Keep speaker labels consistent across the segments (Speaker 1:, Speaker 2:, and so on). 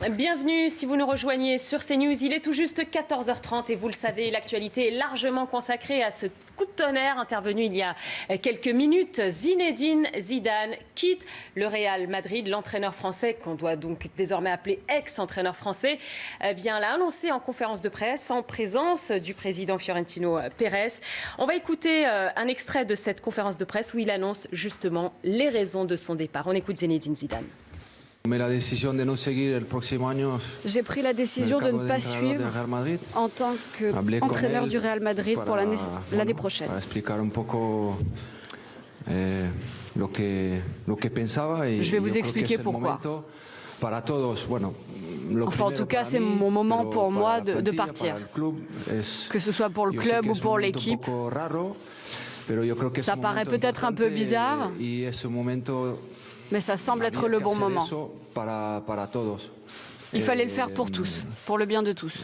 Speaker 1: Bienvenue si vous nous rejoignez sur CNews. Il est tout juste 14h30 et vous le savez, l'actualité est largement consacrée à ce coup de tonnerre intervenu il y a quelques minutes. Zinedine Zidane quitte le Real Madrid. L'entraîneur français, qu'on doit donc désormais appeler ex-entraîneur français, l'a annoncé en conférence de presse en présence du président Florentino Pérez. On va écouter un extrait de cette conférence de presse où il annonce justement les raisons de son départ. On écoute Zinedine Zidane.
Speaker 2: J'ai pris la décision de ne pas suivre en tant qu'entraîneur du Real Madrid pour l'année prochaine. Je vais vous expliquer pourquoi. Enfin, en tout cas, c'est mon moment pour moi de partir. Que ce soit pour le club ou pour l'équipe. Ça paraît peut-être un peu bizarre, mais ça semble être le bon moment. Il fallait le faire pour tous, pour le bien de tous.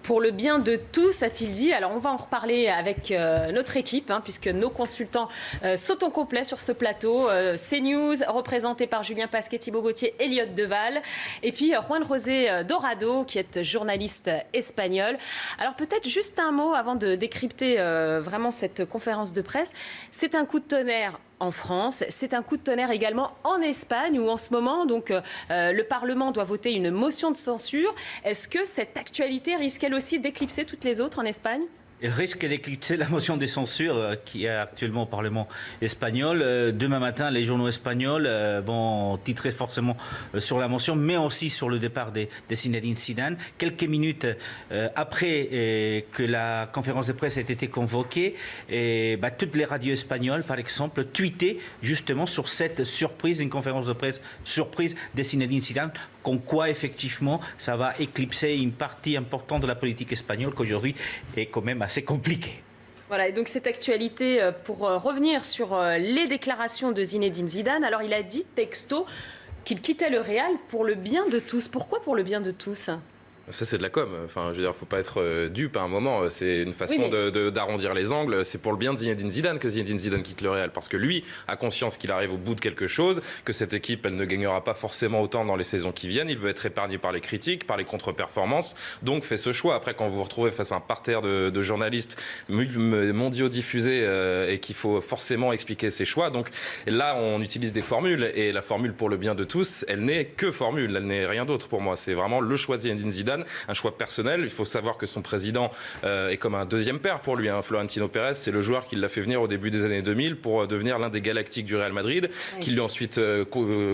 Speaker 1: Pour le bien de tous, a-t-il dit. Alors, on va en reparler avec notre équipe, puisque nos consultants sautent au complet sur ce plateau. CNews, représenté par Julien Pasquet, Thibaut Gauthier, Elliot Deval. Et puis, Juan José Dorado, qui est journaliste espagnol. Alors, peut-être juste un mot avant de décrypter vraiment cette conférence de presse. C'est un coup de tonnerre en France. C'est un coup de tonnerre également en Espagne où en ce moment, le Parlement doit voter une motion de censure. Est-ce que cette actualité risque elle aussi d'éclipser toutes les autres en Espagne ?
Speaker 3: Il risque d'éclipser la motion de censure qui est actuellement au Parlement espagnol. Demain matin, les journaux espagnols vont titrer forcément sur la motion, mais aussi sur le départ de Zinedine Zidane. Quelques minutes après que la conférence de presse ait été convoquée, toutes les radios espagnoles, par exemple, tweetaient justement sur cette surprise, une conférence de presse surprise de Zinedine Zidane, comme quoi, effectivement, ça va éclipser une partie importante de la politique espagnole qu'aujourd'hui est quand même assez compliquée.
Speaker 1: Voilà, et donc cette actualité, pour revenir sur les déclarations de Zinedine Zidane, alors il a dit, texto, qu'il quittait le Real pour le bien de tous. Pourquoi pour le bien de tous ?
Speaker 4: Ça, c'est de la com. Enfin, je veux dire, faut pas être dupe à un moment. C'est une façon d'arrondir les angles. C'est pour le bien de Zinedine Zidane que Zinedine Zidane quitte le Real. Parce que lui a conscience qu'il arrive au bout de quelque chose, que cette équipe, elle ne gagnera pas forcément autant dans les saisons qui viennent. Il veut être épargné par les critiques, par les contre-performances. Donc, fait ce choix. Après, quand vous vous retrouvez face à un parterre de journalistes mondiaux diffusés et qu'il faut forcément expliquer ses choix. Donc, là, on utilise des formules. Et la formule pour le bien de tous, elle n'est que formule. Elle n'est rien d'autre pour moi. C'est vraiment le choix de Zinedine Zidane. Un choix personnel. Il faut savoir que son président est comme un deuxième père pour lui. Florentino Pérez, c'est le joueur qui l'a fait venir au début des années 2000 pour devenir l'un des galactiques du Real Madrid, qui lui a ensuite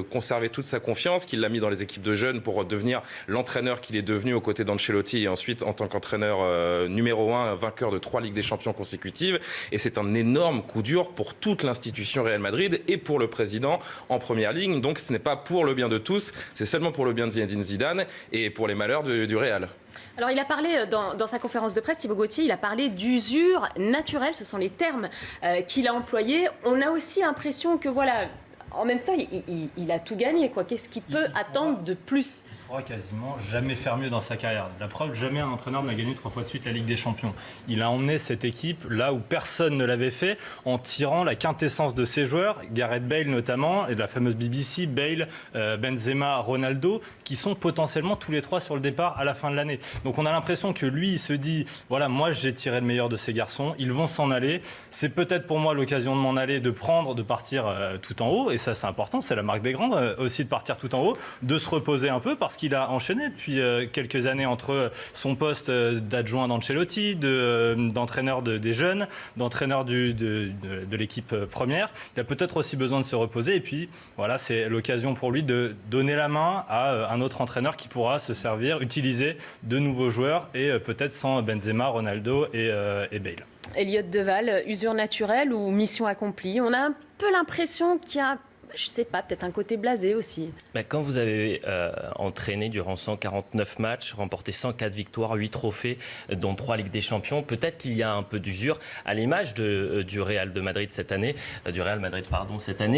Speaker 4: conservé toute sa confiance, qui l'a mis dans les équipes de jeunes pour devenir l'entraîneur qu'il est devenu aux côtés d'Ancelotti et ensuite en tant qu'entraîneur numéro 1, vainqueur de 3 Ligues des Champions consécutives. Et c'est un énorme coup dur pour toute l'institution Real Madrid et pour le président en première ligne. Donc ce n'est pas pour le bien de tous, c'est seulement pour le bien de Zinedine Zidane et pour les malheurs du Real.
Speaker 1: Alors il a parlé dans sa conférence de presse, Thibaut Gauthier, il a parlé d'usure naturelle, ce sont les termes qu'il a employés. On a aussi l'impression que en même temps, il a tout gagné, quoi. Qu'est-ce qu'il peut attendre de plus ?
Speaker 5: Il pourra quasiment jamais faire mieux dans sa carrière. La preuve, jamais un entraîneur n'a gagné 3 fois de suite la Ligue des Champions. Il a emmené cette équipe là où personne ne l'avait fait en tirant la quintessence de ses joueurs, Gareth Bale notamment, et de la fameuse BBC, Bale, Benzema, Ronaldo, qui sont potentiellement tous les 3 sur le départ à la fin de l'année. Donc on a l'impression que lui, il se dit, voilà, moi j'ai tiré le meilleur de ces garçons, ils vont s'en aller. C'est peut-être pour moi l'occasion de m'en aller, de partir tout en haut, et ça c'est important, c'est la marque des grands aussi de partir tout en haut, de se reposer un peu parce qu'il a enchaîné depuis quelques années entre son poste d'adjoint d'Ancelotti, d'entraîneur des jeunes, d'entraîneur de l'équipe première. Il a peut-être aussi besoin de se reposer et puis voilà, c'est l'occasion pour lui de donner la main à un autre entraîneur qui pourra se servir, utiliser de nouveaux joueurs et peut-être sans Benzema, Ronaldo et Bale.
Speaker 1: Elliot Deval, usure naturelle ou mission accomplie ? On a un peu l'impression qu'il y a, je ne sais pas, peut-être un côté blasé aussi.
Speaker 6: Quand vous avez entraîné durant 149 matchs, remporté 104 victoires, 8 trophées, dont 3 Ligues des Champions, peut-être qu'il y a un peu d'usure, à l'image du Real Madrid cette année,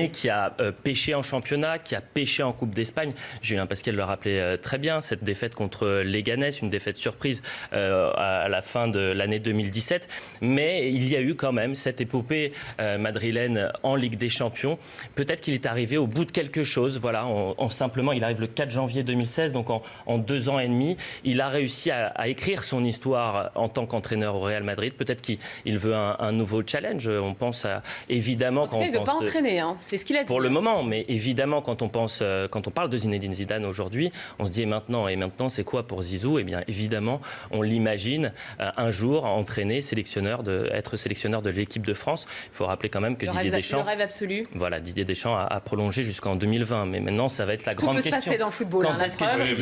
Speaker 6: qui a pêché en championnat, qui a pêché en Coupe d'Espagne. Julien Pasquet le rappelait très bien, cette défaite contre Leganés, une défaite surprise à la fin de l'année 2017. Mais il y a eu quand même cette épopée madrilène en Ligue des Champions. Peut-être qu'il est arrivé au bout de quelque chose. Voilà, simplement, il arrive le 4 janvier 2016, donc en 2 ans et demi, il a réussi à écrire son histoire en tant qu'entraîneur au Real Madrid. Peut-être qu'il veut un nouveau challenge. On pense évidemment...
Speaker 1: En tout cas, il ne veut pas entraîner, hein. C'est ce qu'il a dit.
Speaker 6: Pour le moment, mais évidemment, quand on parle de Zinedine Zidane aujourd'hui, on se dit maintenant, c'est quoi pour Zizou ? Eh bien, évidemment, on l'imagine un jour entraîner, être sélectionneur de l'équipe de France. Il faut rappeler quand même que Didier Deschamps...
Speaker 1: Le rêve absolu.
Speaker 6: Voilà, Didier Deschamps a prolongé jusqu'en 2020. Mais maintenant, ça va être la grande question.
Speaker 1: Tout peut se passer dans le football.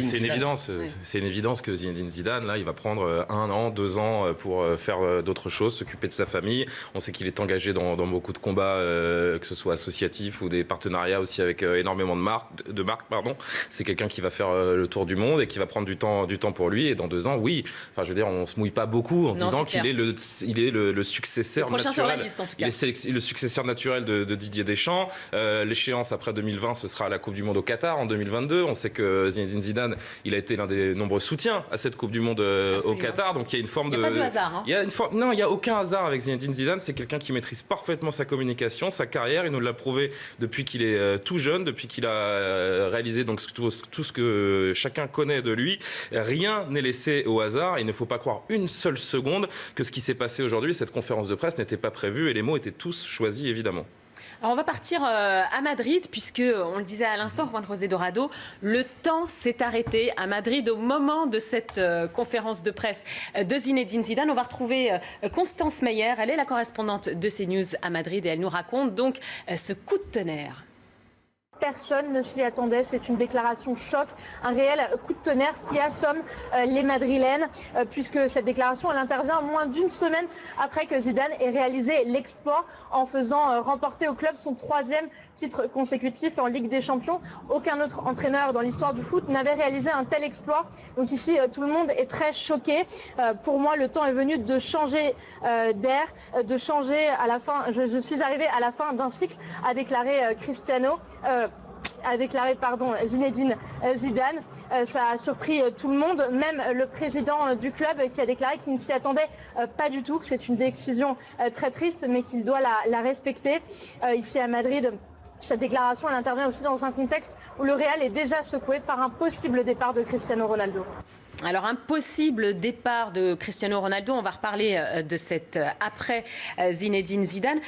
Speaker 4: C'est une évidence. C'est une évidence que Zinedine Zidane, là, il va prendre 1 an, 2 ans pour faire d'autres choses, s'occuper de sa famille. On sait qu'il est engagé dans beaucoup de combats, que ce soit associatifs ou des partenariats aussi avec énormément de marques. C'est quelqu'un qui va faire le tour du monde et qui va prendre du temps pour lui. Et dans 2 ans, oui. Enfin, je veux dire, on se mouille pas beaucoup en disant qu'il est le successeur naturel. Il est le successeur naturel de Didier Deschamps. L'échéance après 2020, ce sera la Coupe du Monde au Qatar en 2022. On sait que Zinedine Zidane, il a été l'un des nombreux soutiens à cette Coupe du Monde au Qatar. Donc il y a une forme de...
Speaker 1: Il n'y a pas de hasard. Hein.
Speaker 4: Non, il n'y a aucun hasard avec Zinedine Zidane. C'est quelqu'un qui maîtrise parfaitement sa communication, sa carrière. Il nous l'a prouvé depuis qu'il est tout jeune, depuis qu'il a réalisé donc tout ce que chacun connaît de lui. Rien n'est laissé au hasard. Il ne faut pas croire une seule seconde que ce qui s'est passé aujourd'hui, cette conférence de presse, n'était pas prévu et les mots étaient tous choisis, évidemment.
Speaker 1: Alors on va partir à Madrid, puisque, on le disait à l'instant, Juan José Dorado, le temps s'est arrêté à Madrid au moment de cette conférence de presse de Zinedine Zidane. On va retrouver Constance Meyer, elle est la correspondante de CNews à Madrid et elle nous raconte donc ce coup de tonnerre.
Speaker 7: Personne ne s'y attendait, c'est une déclaration choc, un réel coup de tonnerre qui assomme les Madrilènes, puisque cette déclaration elle intervient moins d'1 semaine après que Zidane ait réalisé l'exploit en faisant remporter au club son 3e titre consécutif en Ligue des Champions. Aucun autre entraîneur dans l'histoire du foot n'avait réalisé un tel exploit. Donc ici, tout le monde est très choqué. Pour moi, le temps est venu de changer d'air, de changer à la fin. Je suis arrivé à la fin d'un cycle, a déclaré Zinedine Zidane. Ça a surpris tout le monde, même le président du club qui a déclaré qu'il ne s'y attendait pas du tout, que c'est une décision très triste, mais qu'il doit la respecter. Ici à Madrid, cette déclaration elle intervient aussi dans un contexte où le Real est déjà secoué par un possible départ de Cristiano Ronaldo.
Speaker 1: Alors, un possible départ de Cristiano Ronaldo, on va reparler de cet après Zinedine Zidane.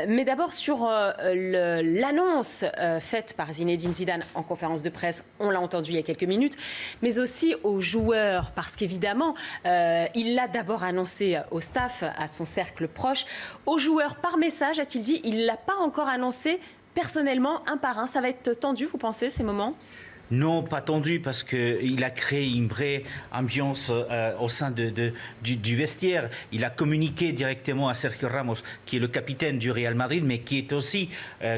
Speaker 1: Mais d'abord, sur l'annonce faite par Zinedine Zidane en conférence de presse, on l'a entendu il y a quelques minutes, mais aussi aux joueurs, parce qu'évidemment, il l'a d'abord annoncé au staff, à son cercle proche. Aux joueurs, par message, a-t-il dit, il ne l'a pas encore annoncé personnellement, un par un. Ça va être tendu, vous pensez, ces moments ?
Speaker 3: Non, pas tendu, parce qu'il a créé une vraie ambiance au sein du vestiaire. Il a communiqué directement à Sergio Ramos, qui est le capitaine du Real Madrid, mais qui est aussi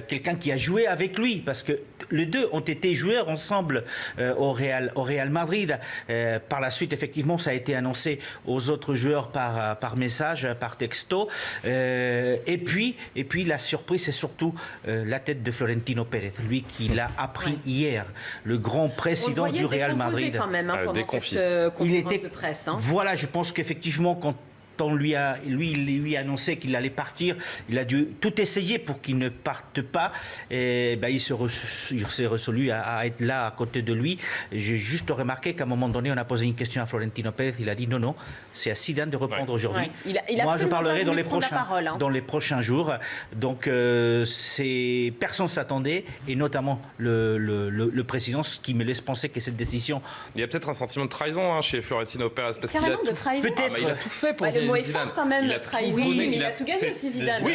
Speaker 3: quelqu'un qui a joué avec lui, parce que les deux ont été joueurs ensemble au Real Madrid. Par la suite, effectivement, ça a été annoncé aux autres joueurs par message, par texto. Et puis, la surprise, c'est surtout la tête de Florentino Pérez, lui qui l'a appris hier. Le grand président du Real Madrid.
Speaker 1: Quand même, pendant cette conférence de presse.
Speaker 3: Voilà, je pense qu'effectivement, quand on lui a annoncé qu'il allait partir, il a dû tout essayer pour qu'il ne parte pas. Et il s'est résolu à être là à côté de lui. J'ai juste remarqué qu'à un moment donné, on a posé une question à Florentino Pérez. Il a dit non, c'est à Zidane de reprendre aujourd'hui. Moi, je parlerai dans les prochains jours. Donc, personne ne s'attendait, et notamment le président, ce qui me laisse penser que cette décision...
Speaker 4: Il y a peut-être un sentiment de trahison chez Florentino Pérez, parce qu'il a
Speaker 1: il
Speaker 4: a tout fait pour
Speaker 1: le mot est fort quand même, trahison, mais il a tout gagné aussi, Zidane.
Speaker 4: Oui,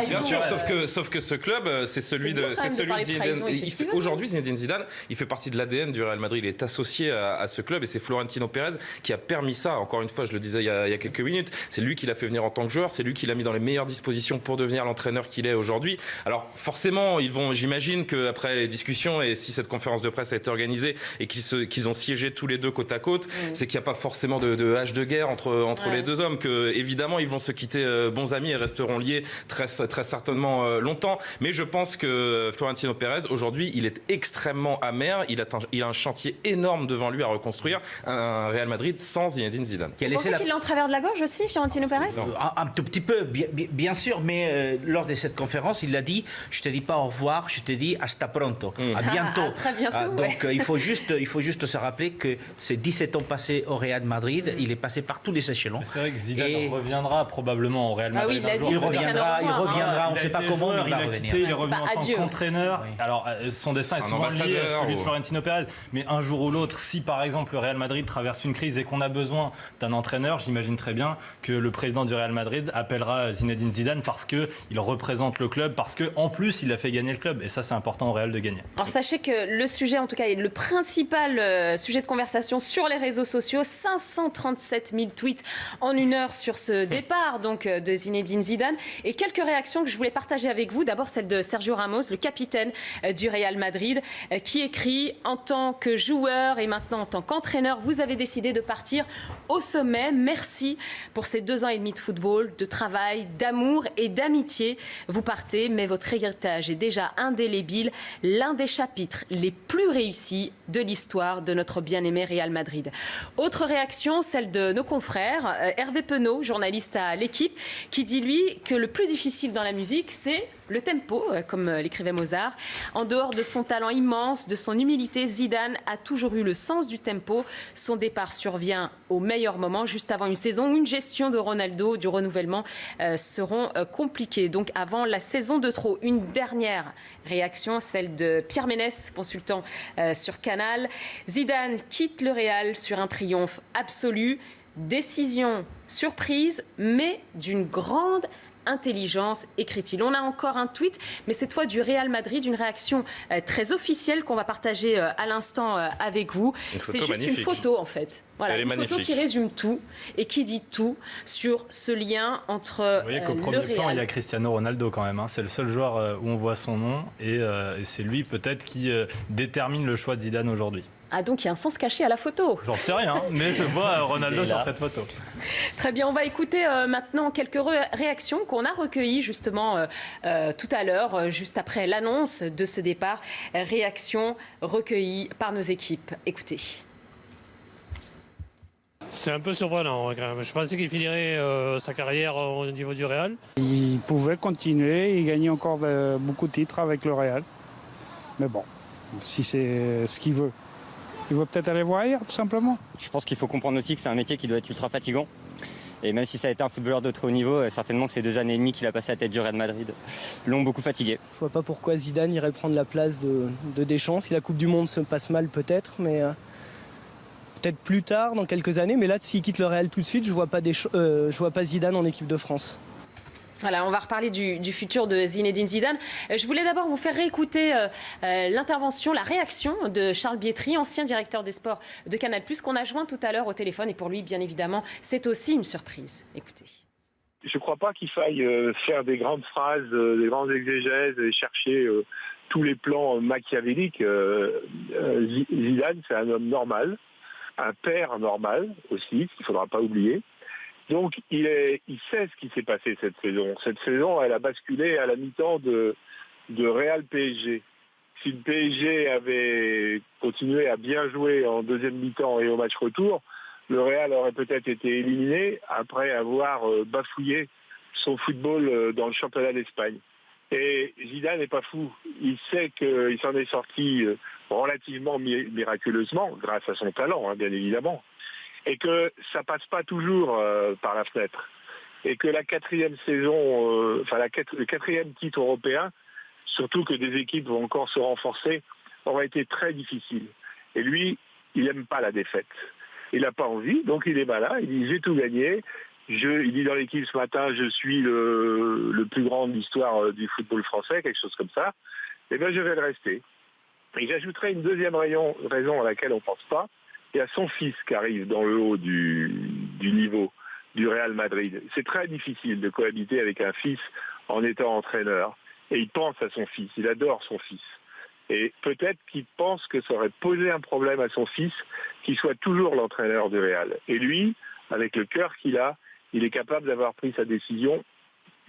Speaker 4: bien sûr, sauf que ce club, c'est celui de Zinedine. Aujourd'hui, Zinedine Zidane, il fait partie de l'ADN du Real Madrid, il est associé à ce club, et c'est Florentino Pérez qui a permis ça. Encore une fois, je le disais il y a quelques minutes, c'est lui qui l'a fait venir en tant que joueur, c'est lui qui l'a mis dans les meilleures dispositions pour devenir l'entraîneur qu'il est aujourd'hui. Alors forcément, j'imagine qu'après les discussions, et si cette conférence de presse a été organisée et qu'ils ont siégé tous les deux côte à côte, c'est qu'il n'y a pas forcément de hache de guerre entre les deux. deux hommes que, évidemment, ils vont se quitter bons amis et resteront liés très certainement longtemps. Mais je pense que Florentino Pérez, aujourd'hui, il est extrêmement amer. Il a un chantier énorme devant lui à reconstruire. Un Real Madrid sans Zinedine Zidane.
Speaker 1: Vous pensez qu'il est en travers de la gorge aussi, Florentino Pérez?
Speaker 3: Un tout petit peu, bien sûr, mais lors de cette conférence, il a dit « Je te dis pas au revoir, je te dis hasta pronto, à bientôt ».
Speaker 1: Très bientôt,
Speaker 3: donc il faut juste se rappeler que ces 17 ans passés au Real Madrid, il est passé par tous les échelons.
Speaker 5: C'est vrai que Zidane reviendra probablement au Real Madrid.
Speaker 1: Ah oui,
Speaker 3: il reviendra, on ne sait pas comment, mais il va revenir.
Speaker 5: Il est revenu en tant qu'entraîneur. Oui. Alors, son destin est souvent lié à celui de Florentino Pérez. Mais un jour ou l'autre, si par exemple le Real Madrid traverse une crise et qu'on a besoin d'un entraîneur, j'imagine très bien que le président du Real Madrid appellera Zinedine Zidane parce qu'il représente le club, parce qu'en plus, il a fait gagner le club. Et ça, c'est important au Real de gagner.
Speaker 1: Alors, sachez que le sujet, en tout cas, le principal sujet de conversation sur les réseaux sociaux, 537 000 tweets en une heure sur ce départ donc, de Zinedine Zidane. Et quelques réactions que je voulais partager avec vous. D'abord, celle de Sergio Ramos, le capitaine du Real Madrid, qui écrit « En tant que joueur et maintenant en tant qu'entraîneur, vous avez décidé de partir au sommet. Merci pour ces 2 ans et demi de football, de travail, d'amour et d'amitié. Vous partez, mais votre héritage est déjà indélébile, l'un des chapitres les plus réussis de l'histoire de notre bien-aimé Real Madrid. » Autre réaction, celle de nos confrères. Hervé Penaud, journaliste à L'Équipe, qui dit, lui, que le plus difficile dans la musique, c'est le tempo, comme l'écrivait Mozart. En dehors de son talent immense, de son humilité, Zidane a toujours eu le sens du tempo. Son départ survient au meilleur moment, juste avant une saison où une gestion de Ronaldo, du renouvellement, seront compliquées. Donc avant la saison de trop. Une dernière réaction, celle de Pierre Ménès, consultant sur Canal. Zidane quitte le Real sur un triomphe absolu. Décision surprise, mais d'une grande intelligence, écrit-il. On a encore un tweet, mais cette fois du Real Madrid, une réaction très officielle qu'on va partager à l'instant avec vous. C'est juste magnifique. Une photo en fait. Voilà, une photo qui résume tout et qui dit tout sur ce lien entre
Speaker 5: Vous voyez qu'au premier plan, il y a Cristiano Ronaldo quand même. Hein. C'est le seul joueur où on voit son nom et c'est lui peut-être qui détermine le choix de Zidane aujourd'hui.
Speaker 1: Ah, donc il y a un sens caché à la photo.
Speaker 5: J'en sais rien, mais je vois Ronaldo sur cette photo.
Speaker 1: Très bien, on va écouter maintenant quelques réactions qu'on a recueillies justement tout à l'heure, juste après l'annonce de ce départ. Réactions recueillies par nos équipes. Écoutez.
Speaker 8: C'est un peu surprenant quand même. Je pensais qu'il finirait sa carrière au niveau du Real.
Speaker 9: Il pouvait continuer et gagner encore beaucoup de titres avec le Real. Mais bon, si c'est ce qu'il veut. Il va peut-être aller voir ailleurs, tout simplement.
Speaker 10: Je pense qu'il faut comprendre aussi que c'est un métier qui doit être ultra fatigant. Et même si ça a été un footballeur de très haut niveau, certainement que ces 2 années et demie qu'il a passé à la tête du Real Madrid l'ont beaucoup fatigué.
Speaker 11: Je vois pas pourquoi Zidane irait prendre la place de Deschamps. Si la Coupe du Monde se passe mal, peut-être, mais peut-être plus tard, dans quelques années. Mais là, s'il quitte le Real tout de suite, je vois pas Zidane en équipe de France.
Speaker 1: Voilà, on va reparler du futur de Zinedine Zidane. Je voulais d'abord vous faire réécouter l'intervention, la réaction de Charles Bietri, ancien directeur des sports de Canal+, qu'on a joint tout à l'heure au téléphone. Et pour lui, bien évidemment, c'est aussi une surprise. Écoutez.
Speaker 12: Je ne crois pas qu'il faille faire des grandes phrases, des grandes exégèses et chercher tous les plans machiavéliques. Zidane, c'est un homme normal, un père normal aussi, qu'il ne faudra pas oublier. Donc il sait ce qui s'est passé cette saison. Cette saison, elle a basculé à la mi-temps de Real PSG. Si le PSG avait continué à bien jouer en deuxième mi-temps et au match retour, le Real aurait peut-être été éliminé après avoir bafouillé son football dans le championnat d'Espagne. Et Zidane n'est pas fou. Il sait qu'il s'en est sorti relativement miraculeusement, grâce à son talent, hein, bien évidemment. Et que ça passe pas toujours par la fenêtre. Et que la 4e saison, le 4e titre européen, surtout que des équipes vont encore se renforcer, aurait été très difficile. Et lui, il n'aime pas la défaite. Il n'a pas envie, donc il est malin, il dit j'ai tout gagné. Il dit dans l'équipe ce matin, je suis le plus grand de l'histoire du football français, quelque chose comme ça. Eh bien je vais le rester. Et j'ajouterai une deuxième raison à laquelle on ne pense pas. Il y a son fils qui arrive dans le haut du niveau du Real Madrid. C'est très difficile de cohabiter avec un fils en étant entraîneur. Et il pense à son fils, il adore son fils. Et peut-être qu'il pense que ça aurait posé un problème à son fils qu'il soit toujours l'entraîneur du Real. Et lui, avec le cœur qu'il a, il est capable d'avoir pris sa décision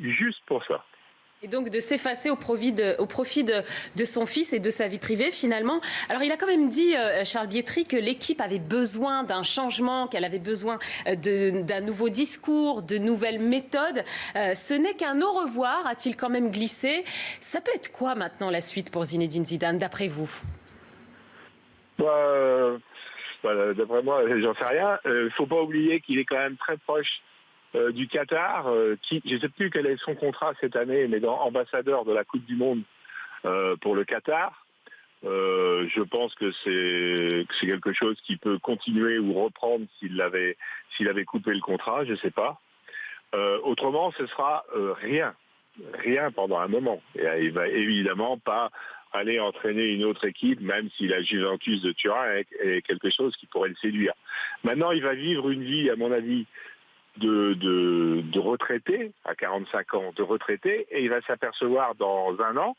Speaker 12: juste pour ça.
Speaker 1: Et donc de s'effacer au profit de son fils et de sa vie privée finalement. Alors il a quand même dit, Charles Biétry, que l'équipe avait besoin d'un changement, qu'elle avait besoin d'un nouveau discours, de nouvelles méthodes. Ce n'est qu'un au revoir, a-t-il quand même glissé. Ça peut être quoi maintenant la suite pour Zinedine Zidane, d'après vous?
Speaker 12: D'après moi, j'en sais rien. Il ne faut pas oublier qu'il est quand même très proche du Qatar, je ne sais plus quel est son contrat cette année, mais ambassadeur de la Coupe du Monde pour le Qatar. Je pense que c'est quelque chose qui peut continuer ou reprendre s'il avait coupé le contrat, je ne sais pas. Autrement, ce sera rien pendant un moment. Et il va évidemment pas aller entraîner une autre équipe, même si la Juventus de Turin est quelque chose qui pourrait le séduire. Maintenant, il va vivre une vie, à mon avis, de retraité, à 45 ans, de retraité, et il va s'apercevoir dans un an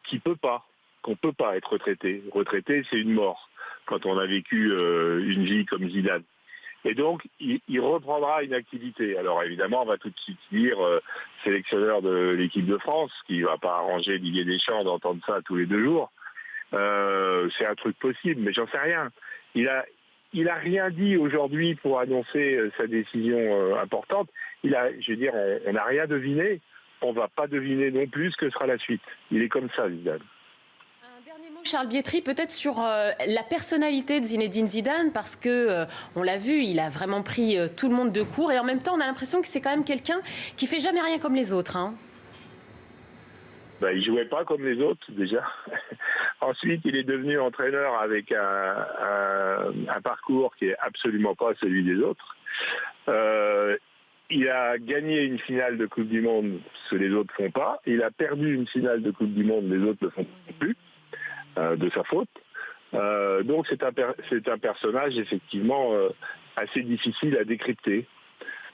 Speaker 12: qu'on peut pas être retraité. Retraité, c'est une mort, quand on a vécu une vie comme Zidane. Et donc, il reprendra une activité. Alors évidemment, on va tout de suite dire sélectionneur de l'équipe de France, qui ne va pas arranger Didier Deschamps d'entendre ça tous les 2 jours. C'est un truc possible, mais j'en sais rien. Il a rien dit aujourd'hui pour annoncer sa décision importante. On n'a rien deviné. On ne va pas deviner non plus ce que sera la suite. Il est comme ça, Zidane.
Speaker 1: Un dernier mot, Charles Biétry, peut-être sur la personnalité de Zinedine Zidane, parce que on l'a vu, il a vraiment pris tout le monde de court, et en même temps, on a l'impression que c'est quand même quelqu'un qui fait jamais rien comme les autres. Hein.
Speaker 12: Il ne jouait pas comme les autres, déjà. Ensuite, il est devenu entraîneur avec un parcours qui n'est absolument pas celui des autres. Il a gagné une finale de Coupe du Monde, ce que les autres ne font pas. Il a perdu une finale de Coupe du Monde, les autres ne le font plus, de sa faute. Donc c'est un personnage, effectivement, assez difficile à décrypter.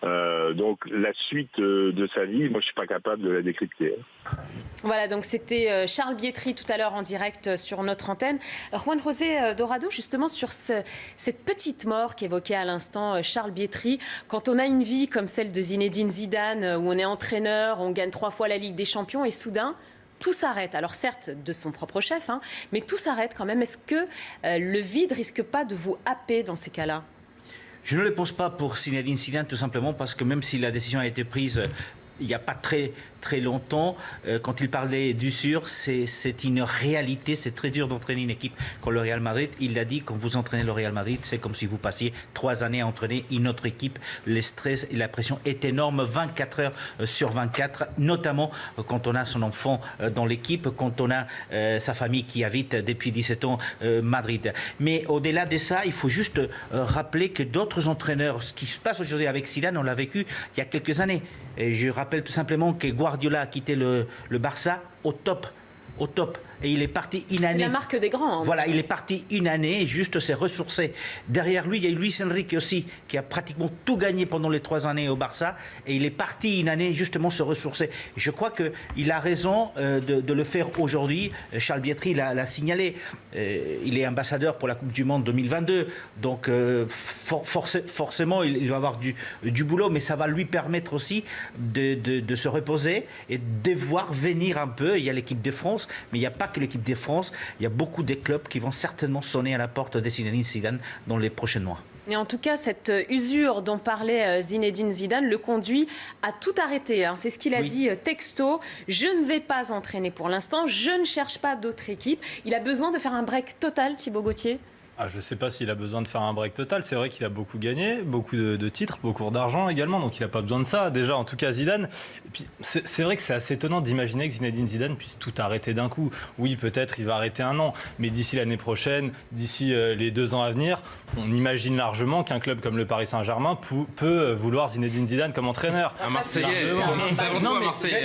Speaker 12: Donc la suite de sa vie, moi je suis pas capable de la décrypter.
Speaker 1: Voilà, donc c'était Charles Biétry tout à l'heure en direct sur notre antenne. Juan José Dorado, justement sur cette petite mort qu'évoquait à l'instant Charles Biétry, quand on a une vie comme celle de Zinedine Zidane, où on est entraîneur, on gagne 3 fois la Ligue des Champions et soudain tout s'arrête. Alors certes, de son propre chef, mais tout s'arrête quand même. Est-ce que le vide risque pas de vous happer dans ces cas-là ?
Speaker 3: Je ne le pose pas pour Zinedine Zidane, tout simplement parce que même si la décision a été prise il n'y a pas très longtemps, quand il parlait d'usure, c'est une réalité. C'est très dur d'entraîner une équipe comme le Real Madrid. Il l'a dit, quand vous entraînez le Real Madrid, c'est comme si vous passiez 3 années à entraîner une autre équipe. Le stress et la pression est énorme, 24 heures sur 24, notamment quand on a son enfant dans l'équipe, quand on a sa famille qui habite depuis 17 ans Madrid. Mais au-delà de ça, il faut juste rappeler que d'autres entraîneurs, ce qui se passe aujourd'hui avec Zidane, on l'a vécu il y a quelques années. Et je rappelle tout simplement que Guardiola a quitté le Barça au top. Et il est parti une année.
Speaker 1: C'est la marque des grands.
Speaker 3: Voilà, il est parti une année et juste s'est ressourcé. Derrière lui, il y a eu Luis Enrique aussi, qui a pratiquement tout gagné pendant les 3 années au Barça. Et il est parti une année justement se ressourcer. Je crois qu'il a raison de le faire aujourd'hui. Charles Biétry l'a signalé. Il est ambassadeur pour la Coupe du Monde 2022. Donc forcément, il va avoir du boulot, mais ça va lui permettre aussi de se reposer et de voir venir un peu. Il y a l'équipe de France, mais il n'y a pas que l'équipe de France, il y a beaucoup de clubs qui vont certainement sonner à la porte de Zinedine Zidane dans les prochains mois.
Speaker 1: Mais en tout cas, cette usure dont parlait Zinedine Zidane le conduit à tout arrêter. C'est ce qu'il a dit texto. Je ne vais pas entraîner pour l'instant, je ne cherche pas d'autres équipes. Il a besoin de faire un break total, Thibaut Gauthier ?
Speaker 5: Je ne sais pas s'il a besoin de faire un break total. C'est vrai qu'il a beaucoup gagné, beaucoup de titres, beaucoup d'argent également. Donc il n'a pas besoin de ça. Déjà, en tout cas, Zidane. Et puis, c'est vrai que c'est assez étonnant d'imaginer que Zinedine Zidane puisse tout arrêter d'un coup. Oui, peut-être il va arrêter 1 an. Mais d'ici l'année prochaine, d'ici les 2 ans à venir, on imagine largement qu'un club comme le Paris Saint-Germain peut vouloir Zinedine Zidane comme entraîneur.
Speaker 4: Un Marseillais.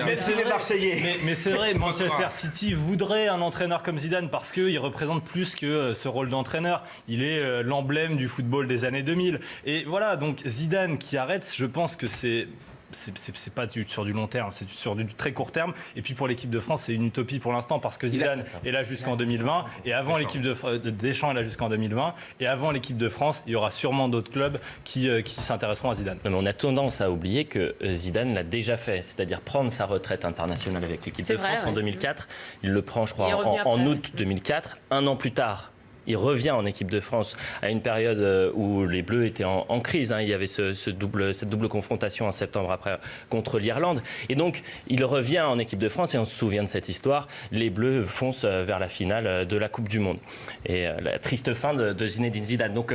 Speaker 3: Mais c'est les Marseillais.
Speaker 5: Mais c'est vrai, Manchester City voudrait un entraîneur comme Zidane parce qu'il représente plus que ce rôle d'entraîneur. Il est l'emblème du football des années 2000. Et voilà, donc Zidane qui arrête, je pense que c'est c'est pas sur du long terme, c'est sur du très court terme. Et puis pour l'équipe de France, c'est une utopie pour l'instant parce que Zidane est là jusqu'en 2020 et avant l'équipe de Deschamps est là jusqu'en 2020 et avant l'équipe de France, il y aura sûrement d'autres clubs qui s'intéresseront à Zidane.
Speaker 6: Non, mais on a tendance à oublier que Zidane l'a déjà fait, c'est-à-dire prendre sa retraite internationale avec l'équipe de France en 2004. Il le prend, je crois, en août 2004. Un an plus tard, il revient en équipe de France à une période où les Bleus étaient en crise. Il y avait cette double confrontation en septembre après contre l'Irlande. Et donc, il revient en équipe de France et on se souvient de cette histoire. Les Bleus foncent vers la finale de la Coupe du Monde. Et la triste fin de Zinedine Zidane. Donc,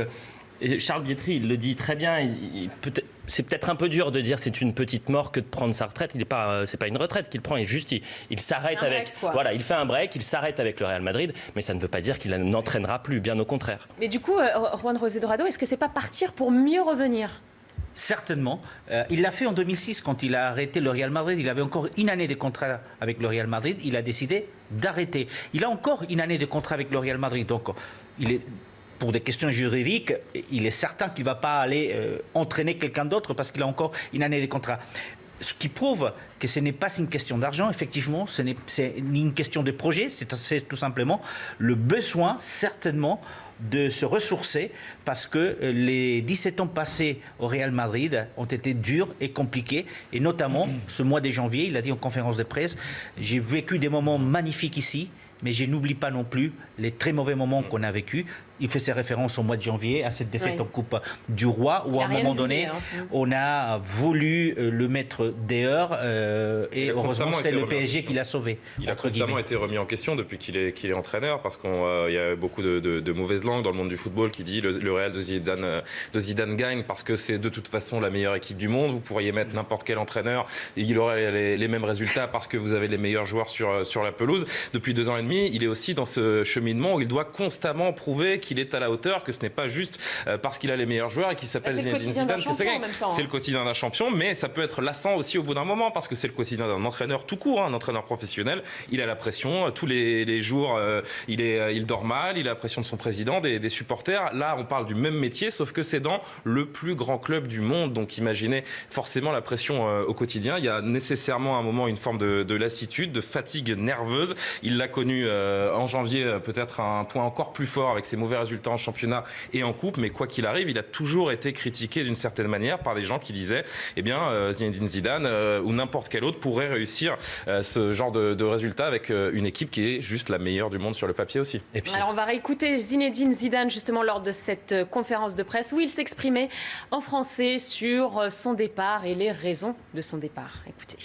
Speaker 6: Charles Bietri, il le dit très bien. C'est peut-être un peu dur de dire c'est une petite mort que de prendre sa retraite. C'est pas une retraite qu'il prend, il s'arrête avec. Voilà, il fait un break, il s'arrête avec le Real Madrid, mais ça ne veut pas dire qu'il n'entraînera plus, bien au contraire.
Speaker 1: Mais du coup, Juan José Dorado, est-ce que c'est pas partir pour mieux revenir ?
Speaker 3: Certainement. Il l'a fait en 2006 quand il a arrêté le Real Madrid. Il avait encore une année de contrat avec le Real Madrid. Il a décidé d'arrêter. Il a encore une année de contrat avec le Real Madrid. Donc, pour des questions juridiques, il est certain qu'il ne va pas aller entraîner quelqu'un d'autre parce qu'il a encore une année de contrat. Ce qui prouve que ce n'est pas une question d'argent, effectivement, c'est ni une question de projet, c'est tout simplement le besoin, certainement, de se ressourcer parce que les 17 ans passés au Real Madrid ont été durs et compliqués et notamment ce mois de janvier, il a dit en conférence de presse, j'ai vécu des moments magnifiques ici, mais je n'oublie pas non plus les très mauvais moments qu'on a vécus. Il fait ses références au mois de janvier à cette défaite en Coupe du Roi où à un moment donné, on a voulu le mettre dehors et heureusement c'est le PSG qui l'a sauvé.
Speaker 4: Il a constamment été remis en question depuis qu'il est entraîneur parce qu'il y a beaucoup de mauvaises langues dans le monde du football qui dit le Real de Zidane gagne parce que c'est de toute façon la meilleure équipe du monde. Vous pourriez mettre n'importe quel entraîneur et il aurait les mêmes résultats parce que vous avez les meilleurs joueurs sur la pelouse. Depuis 2 ans et demi, il est aussi dans ce cheminement où il doit constamment prouver qu'il est à la hauteur, que ce n'est pas juste parce qu'il a les meilleurs joueurs et qu'il s'appelle Zinedine Zidane que ça gagne. C'est le quotidien d'un champion, mais ça peut être lassant aussi au bout d'un moment parce que c'est le quotidien d'un entraîneur tout court, un entraîneur professionnel. Il a la pression tous les jours, il dort mal, il a la pression de son président, des supporters. Là, on parle du même métier, sauf que c'est dans le plus grand club du monde. Donc imaginez forcément la pression au quotidien. Il y a nécessairement à un moment une forme de lassitude, de fatigue nerveuse. Il l'a connu en janvier, peut-être un point encore plus fort avec ses mauvais résultats en championnat et en coupe, mais quoi qu'il arrive, il a toujours été critiqué d'une certaine manière par des gens qui disaient Zinedine Zidane ou n'importe quel autre pourrait réussir ce genre de résultats avec une équipe qui est juste la meilleure du monde sur le papier aussi.
Speaker 1: Et puis... Alors on va réécouter Zinedine Zidane justement lors de cette conférence de presse où il s'exprimait en français sur son départ et les raisons de son départ. Écoutez.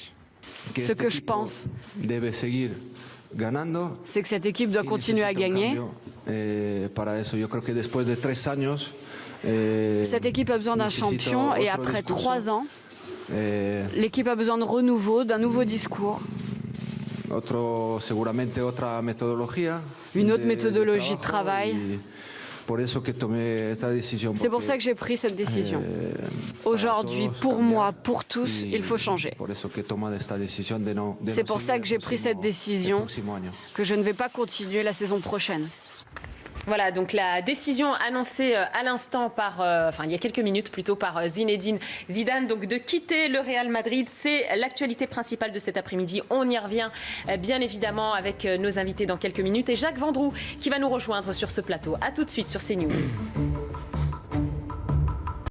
Speaker 2: Ce que je pense, c'est que cette équipe doit continuer à gagner. Cette équipe a besoin d'un champion et après 3 ans, l'équipe a besoin de renouveau, d'un nouveau discours. Une autre méthodologie de travail. C'est pour ça que j'ai pris cette décision. Aujourd'hui, pour moi, pour tous, il faut changer. C'est pour ça que j'ai pris cette décision, que je ne vais pas continuer la saison prochaine.
Speaker 1: Voilà, donc la décision annoncée à l'instant il y a quelques minutes plutôt par Zinedine Zidane, donc de quitter le Real Madrid, c'est l'actualité principale de cet après-midi. On y revient bien évidemment avec nos invités dans quelques minutes et Jacques Vendroux qui va nous rejoindre sur ce plateau. À tout de suite sur CNews.